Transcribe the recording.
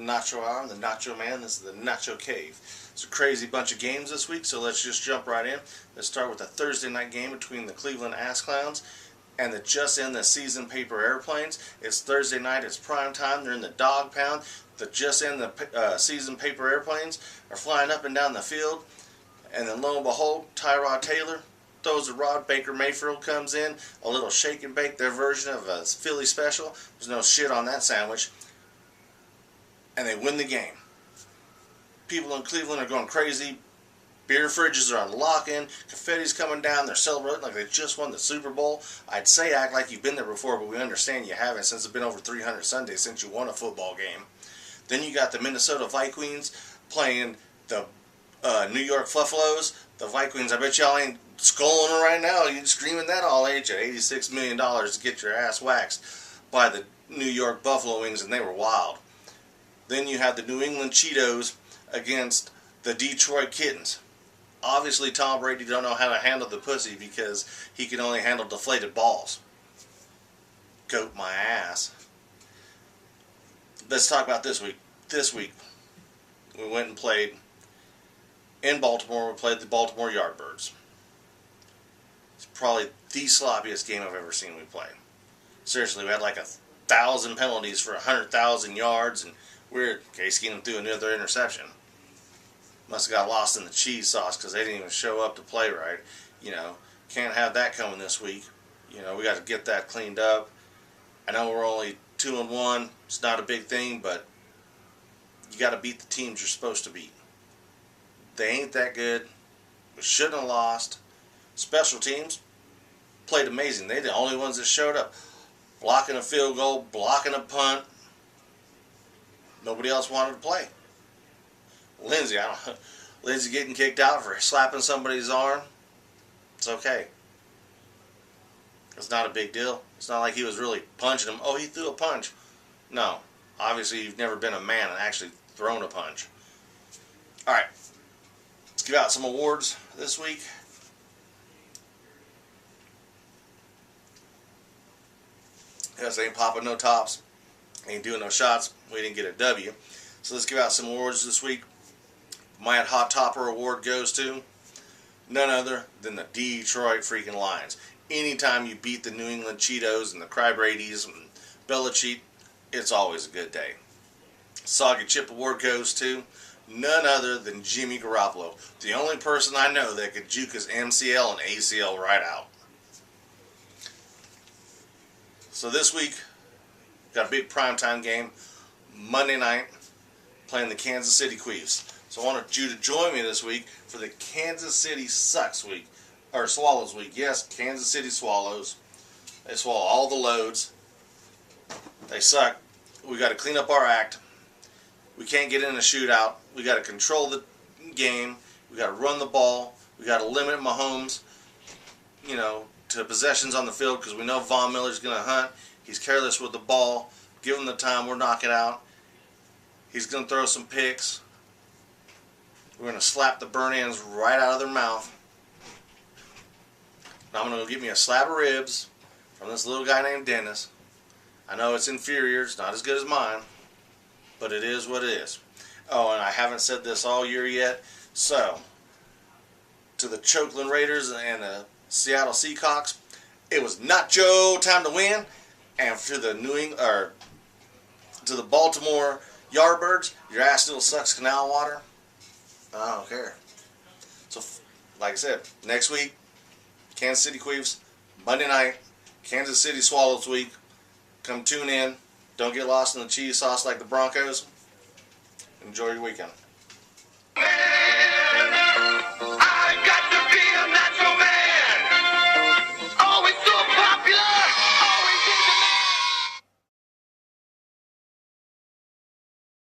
Nacho Hour. I'm the Nacho Man. This is the Nacho Cave. It's a crazy bunch of games this week, so let's just jump right in. Let's start with a Thursday night game between the Cleveland Ass Clowns and the just in the season Paper Airplanes. It's Thursday night. It's prime time. They're in the dog pound. The just in the season Paper Airplanes are flying up and down the field, and then lo and behold, Tyrod Taylor throws a rod. Baker Mayfield comes in, a little shake and bake, their version of a Philly special. There's no shit on that sandwich. And they win the game. People in Cleveland are going crazy. Beer fridges are unlocking. Confetti's coming down. They're celebrating like they just won the Super Bowl. I'd say act like you've been there before, but we understand you haven't, since it's been over 300 Sundays since you won a football game. Then you got the Minnesota Vikings playing the New York Fluffaloes. The Vikings, I bet y'all ain't scolding them right now. You're screaming that all age at $86 million to get your ass waxed by the New York Buffalo Wings, and they were wild. Then you have the New England Cheetos against the Detroit Kittens. Obviously, Tom Brady don't know how to handle the pussy because he can only handle deflated balls. Goat my ass. Let's talk about this week. This week, we went and played in Baltimore. We played the Baltimore Yardbirds. It's probably the sloppiest game I've ever seen we play. Seriously, we had like 1,000 penalties for 100,000 yards, and weird. Case Keenum threw another interception. Must have got lost in the cheese sauce because they didn't even show up to play right. You know, can't have that coming this week. You know, we got to get that cleaned up. I know we're only 2-1. It's not a big thing, but you got to beat the teams you're supposed to beat. They ain't that good. We shouldn't have lost. Special teams played amazing. They're the only ones that showed up. Blocking a field goal, blocking a punt. Nobody else wanted to play. Lindsey getting kicked out for slapping somebody's arm. It's okay. It's not a big deal. It's not like he was really punching him. Oh, he threw a punch. No. Obviously, you've never been a man and actually thrown a punch. Alright. Let's give out some awards this week. Yes, ain't popping no tops. Ain't doing no shots. We didn't get a W. So let's give out some awards this week. My Hot Topper Award goes to none other than the Detroit freaking Lions. Anytime you beat the New England Cheetos and the Crybrady's and Belichick, it's always a good day. Soggy Chip Award goes to none other than Jimmy Garoppolo, the only person I know that could juke his MCL and ACL right out. So this week, got a big primetime game, Monday night, playing the Kansas City Chiefs. So I wanted you to join me this week for the Kansas City Sucks week, or Swallows week. Yes, Kansas City Swallows. They swallow all the loads. They suck. We got to clean up our act. We can't get in a shootout. We got to control the game. We got to run the ball. We got to limit Mahomes, to possessions on the field, because we know Von Miller's going to hunt. He's careless with the ball. Give him the time. We're knocking out. He's going to throw some picks. We're going to slap the burn ends right out of their mouth. Now I'm going to go get me a slab of ribs from this little guy named Dennis. I know it's inferior. It's not as good as mine. But it is what it is. Oh, and I haven't said this all year yet. So, to the Chokeland Raiders and the Seattle Seahawks, it was nacho time to win. And to the to the Baltimore Yardbirds, your ass still sucks canal water. I don't care. So, like I said, next week, Kansas City Chiefs, Monday night, Kansas City Swallows week. Come tune in. Don't get lost in the cheese sauce like the Broncos. Enjoy your weekend.